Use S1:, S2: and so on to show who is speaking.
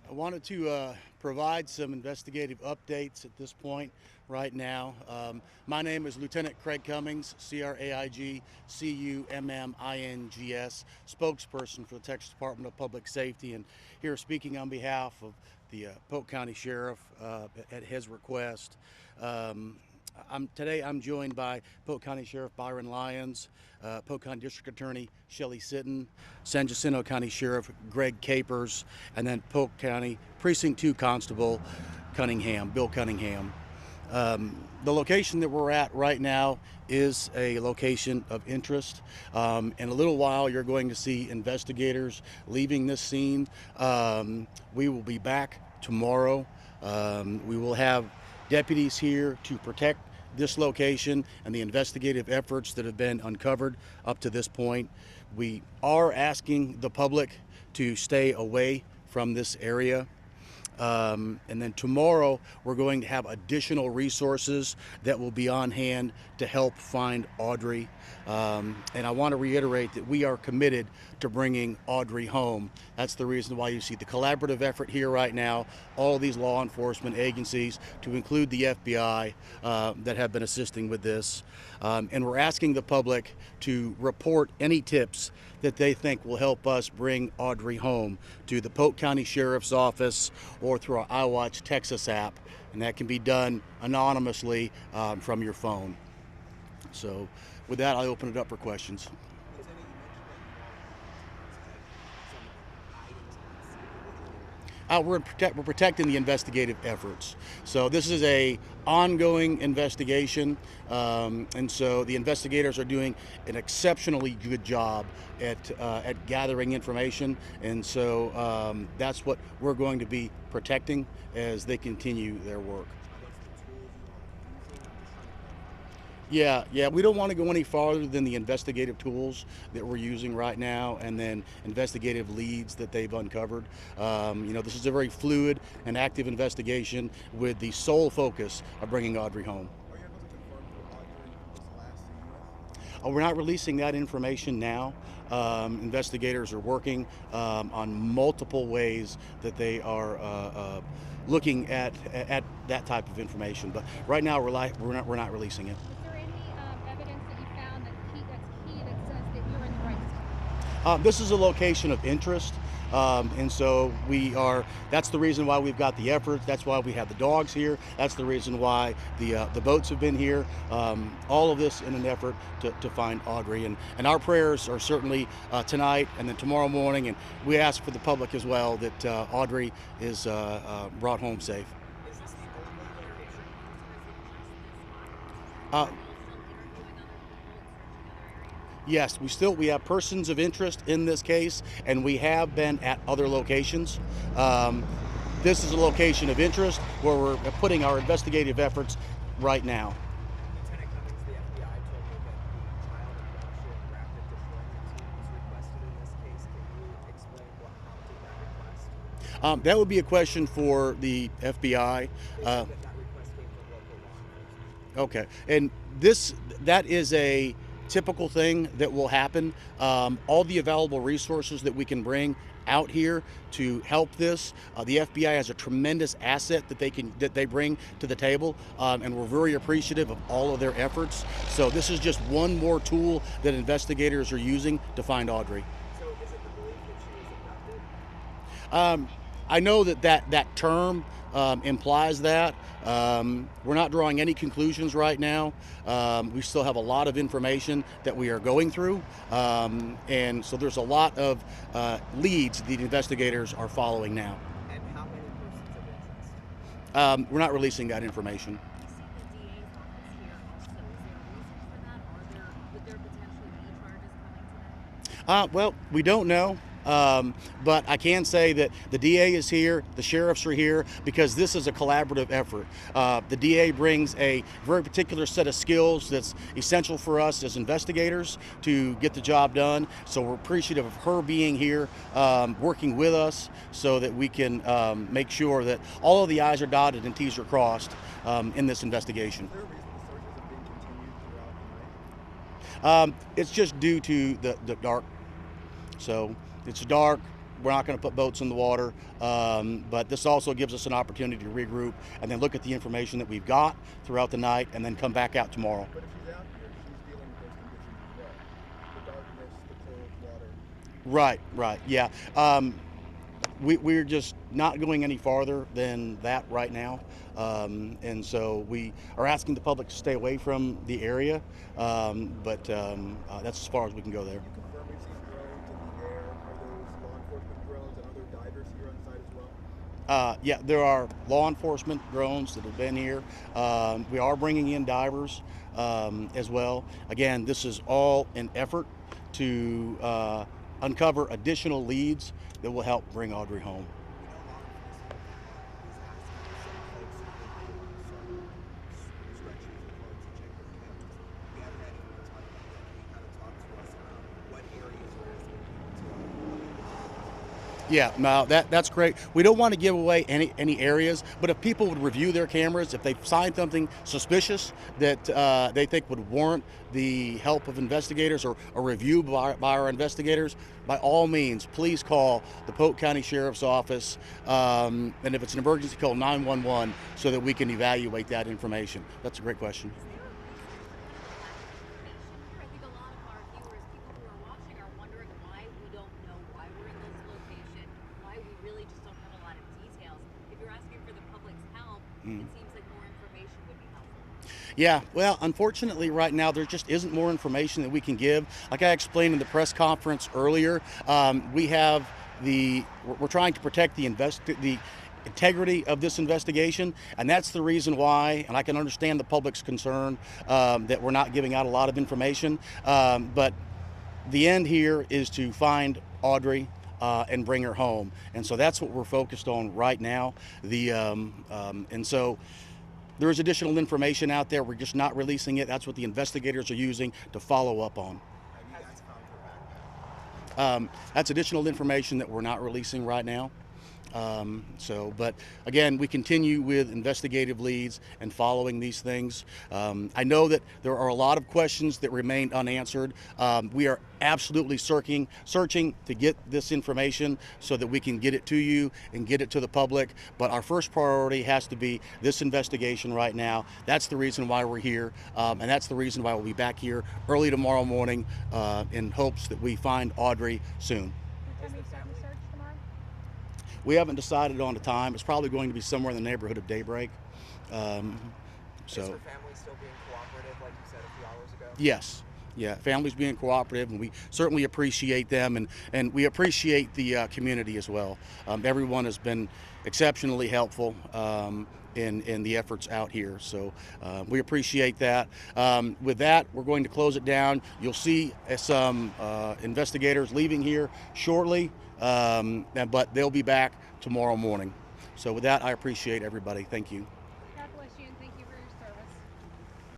S1: I wanted to provide some investigative updates at this point right now. My name is Lieutenant Craig Cummings, CRAIG CUMMINGS, spokesperson for the Texas Department of Public Safety, and here speaking on behalf of the Polk County Sheriff at his request. Today I'm joined by Polk County Sheriff Byron Lyons, Polk County District Attorney Shelley Sitton, San Jacinto County Sheriff Greg Capers, and then Polk County Precinct 2 Constable Bill Cunningham. The location that we're at right now is a location of interest. In a little while, you're going to see investigators leaving this scene. We will be back tomorrow. We will have deputies here to protect this location and the investigative efforts that have been uncovered up to this point. We are asking the public to stay away from this area. And then tomorrow we're going to have additional resources that will be on hand to help find Audrii. And I want to reiterate that we are committed to bringing Audrii home. That's the reason why you see the collaborative effort here right now, all of these law enforcement agencies, to include the FBI, that have been assisting with this. And we're asking the public to report any tips that they think will help us bring Audrii home to the Polk County Sheriff's Office or through our iWatch Texas app, and that can be done anonymously from your phone. So with that, I'll open it up for questions. We're protecting the investigative efforts. So this is a ongoing investigation, and so the investigators are doing an exceptionally good job at gathering information, and so that's what we're going to be protecting as they continue their work. Yeah, we don't want to go any farther than the investigative tools that we're using right now and then investigative leads that they've uncovered. This is a very fluid and active investigation with the sole focus of bringing Audrii home.
S2: Are you able to confirm who Audrii was last seen with?
S1: We're not releasing that information now. Investigators are working on multiple ways that they are looking at that type of information, but right now we're not releasing it. This is a location of interest, and so that's the reason why we've got the efforts. That's why we have the dogs here. That's the reason why the boats have been here. All of this in an effort to find Audrii. And our prayers are certainly tonight and then tomorrow morning, and we ask for the public as well that Audrii is brought home safe.
S2: Is this the only location?
S1: Yes, we have persons of interest in this case, and we have been at other locations. This is a location of interest where we're putting our investigative efforts right now.
S2: Lieutenant Cummings, the FBI told me that the child abduction rapid deployment team was requested in this case. Can you explain what prompted that request?
S1: That would be a question for the FBI.
S2: They said that request came from local law enforcement.
S1: Okay, and that is a typical thing that will happen. All the available resources that we can bring out here to help this. The FBI has a tremendous asset that they bring to the table, and we're very appreciative of all of their efforts. So this is just one more tool that investigators are using to find Audrii.
S2: So is it the belief that she was abducted?
S1: I know that term implies that. We're not drawing any conclusions right now. We still have a lot of information that we are going through, and so there's a lot of leads the investigators are following now.
S2: And how many persons of interest?
S1: We're not releasing that information. Well, we don't know. But I can say that the DA is here, the sheriffs are here, because this is a collaborative effort. The DA brings a very particular set of skills that's essential for us as investigators to get the job done. So we're appreciative of her being here, working with us so that we can make sure that all of the I's are dotted and T's are crossed in this investigation.
S2: Is there a reason the searches are being continued throughout the night?
S1: It's just due to the dark. So it's dark, we're not going to put boats in the water, but this also gives us an opportunity to regroup and then look at the information that we've got throughout the night and then come back out tomorrow.
S3: But if she's out here, she's dealing with those conditions as well. The darkness, the cold water.
S1: Right, yeah. We're just not going any farther than that right now. And so we are asking the public to stay away from the area, but that's as far as we can go there.
S3: You confirm we've seen drones in the air. Are those law enforcement drones and other divers here on site as well?
S1: Yeah, there are law enforcement drones that have been here. We are bringing in divers as well. Again, this is all an effort to uncover additional leads that will help bring Audrii home. Yeah, no, that's great. We don't want to give away any areas, but if people would review their cameras, if they find something suspicious that they think would warrant the help of investigators or a review by our investigators, by all means, please call the Polk-County Sheriff's Office, and if it's an emergency, call 911 so that we can evaluate that information. That's a great question.
S4: I think a lot of our viewers, people who are watching, are wondering why we don't know why we're in this location, why we really just don't have a lot of details. If you're asking for the public's help, it seems like more information would be helpful.
S1: Yeah, well, unfortunately right now there just isn't more information that we can give. Like I explained in the press conference earlier, we're trying to protect the integrity of this investigation, and that's the reason why, and I can understand the public's concern that we're not giving out a lot of information, but the end here is to find Audrii and bring her home, and so that's what we're focused on right now. And so there is additional information out there. We're just not releasing it. That's what the investigators are using to follow up on.
S3: Have you guys found her back?
S1: That's additional information that we're not releasing right now. But again, we continue with investigative leads and following these things. I know that there are a lot of questions that remain unanswered. We are absolutely searching to get this information so that we can get it to you and get it to the public. But our first priority has to be this investigation right now. That's the reason why we're here, and that's the reason why we'll be back here early tomorrow morning in hopes that we find Audrii soon. We haven't decided on a time. It's probably going to be somewhere in the neighborhood of daybreak.
S2: Is her family still being cooperative, like you said a few hours ago?
S1: Yes. Yeah, families being cooperative, and we certainly appreciate them, and we appreciate the community as well. Everyone has been exceptionally helpful in the efforts out here, so we appreciate that. With that, we're going to close it down. You'll see some investigators leaving here shortly, but they'll be back tomorrow morning. So with that, I appreciate everybody. Thank you.